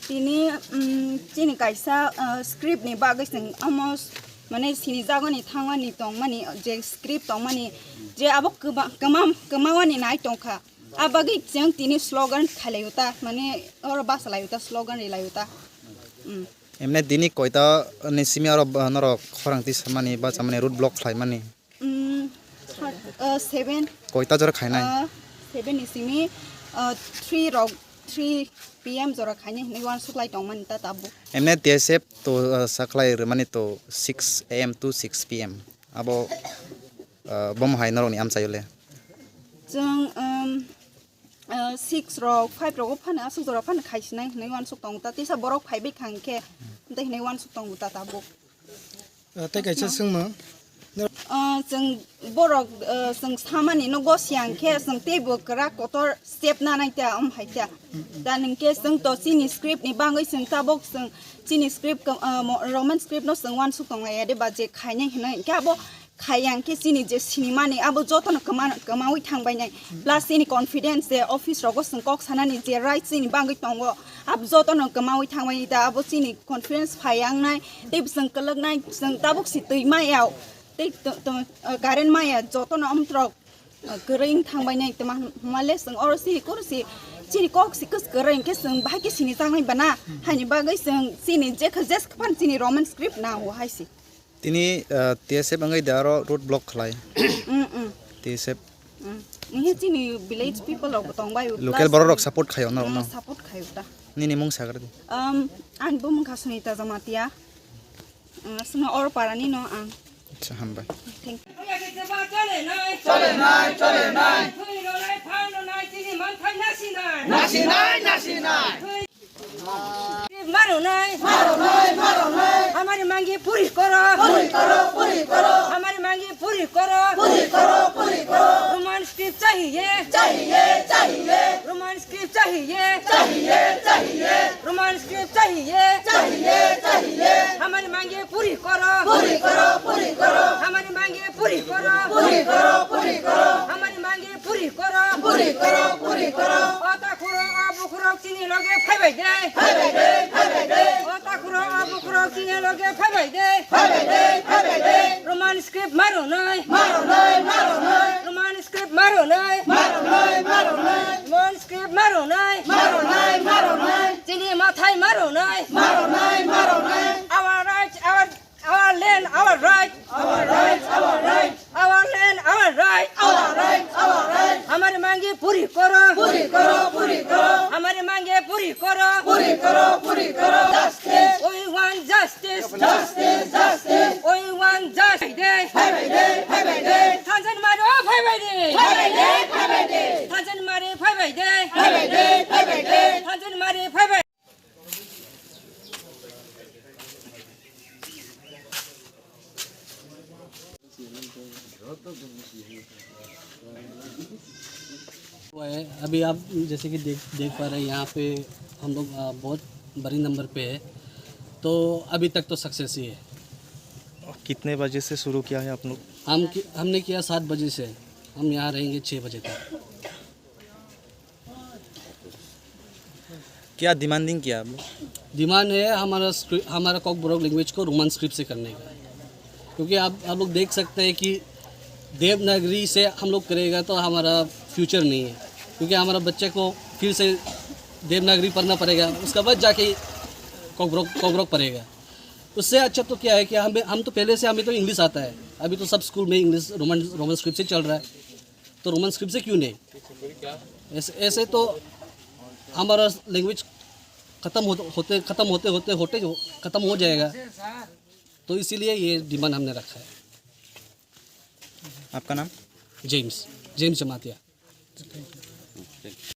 Tini chini kaisa script ni bagai sing almost mane sini jago ni thangwa ni tong mani je script tong mani je abok kemawa ni nai tongkha abagi jeng tini slogan khalayuta mane or basalayuta slogan rilayuta. Emne dini koita ni simi aro noro khorangti samani ba samani root block khlai mani 7 koita jora khainai 7 ni simi 3 PM jora khaini ni wan suklai tongman ta tabu. Emne TSF to saklai mani to 6 AM to 6 PM abo bom hai noro ni am chayole Jeng 6 rok 5 rok phana asuk jora phana khaisnai ni wan suk tong ta tisa borok phai bi khangke dai ni wan suk tong ta tabu. Ta kaisa sungma Jeng borok jeng samani no go siangke jeng tebo kra kotor step na nai ta haita dan ningke jeng to chini script ni bangai jeng tabok jeng chini script roman script no jeng wan suk tong ya de ba je khainai hinai ke abo khayang ke chini je cinema ni abo jotono kamawi thangbai nai plus chini confidence de office rogo jeng kok sanani je right chini bangai tongo ab jotono kamawi thangbai ta abo chini confidence phayang nai teb jeng kalak nai jeng tabok si tuima yaw Karen Maya jotono amtrok gering thangbai nai tama male sing orsi kursi chini kok sikus gering ke sing bahagi sini tangai bana hani bagai sing sini je khajes khan sini roman script na ho haisi tini TSF angai daro root block khlai TSF ni chini village people rok tongbai local borok support khayo no no support khayo ta nini mung sagar di an bum khasuni ta jamatia suna or parani no ang acha hambai thank you हमारी मांगी पूरी करो हमारी मांगी पूरी करो romance script चाहिए romance script चाहिए रोमांस स्क्रिप्ट चाहिए हमारी मांगी पूरी करो हमारी मांगी पूरी करो हमारी मांगी पूरी करो ओता खुरो आबु खुरो चिनी लगे फाइबाय दे ओता खुरो आबु खुरो चिनी लगे फाइबाय दे रोमान स्क्रिप्ट मारो नै रोमान स्क्रिप्ट मारो नै रोमान स्क्रिप्ट मारो नै चिनी माथाय मारो नै our rights our land our right our land our right हमारी मांगे पूरी करो हमारी मांगे पूरी करो we want justice we want justice थांजन मारो फाइबाय दे थांजन मारे फाइबाय दे थांजन मारे फाइबाय अभी आप जैसे कि देख पा रहे हैं यहाँ पे हम लोग बहुत बड़ी नंबर पे है तो अभी तक तो सक्सेस ही है। कितने बजे से शुरू किया है आप लोग? हमने किया 7 बजे से, हम यहाँ रहेंगे 6 बजे तक। क्या डिमांडिंग किया आप लोग? डिमांड है हमारा कॉकबोरोक लैंग्वेज को रोमन स्क्रिप्ट से करने का, क्योंकि आप लोग देख सकते हैं कि देवनागरी से हम लोग करेगा तो हमारा फ्यूचर नहीं है, क्योंकि हमारा बच्चे को फिर से देवनागरी पढ़ना पड़ेगा, उसका बाद जाके कॉकबोरोक पढ़ेगा। उससे अच्छा तो क्या है कि हम तो पहले से हमें तो इंग्लिश आता है, अभी तो सब स्कूल में इंग्लिश रोमन स्क्रिप्ट से चल रहा है, तो रोमन स्क्रिप्ट से क्यों नहीं? ऐसे तो हमारा लैंग्वेज ख़त्म होते ख़त्म हो जाएगा, तो इसीलिए ये डिमांड हमने रखा है। आपका नाम? जेम्स जमातिया।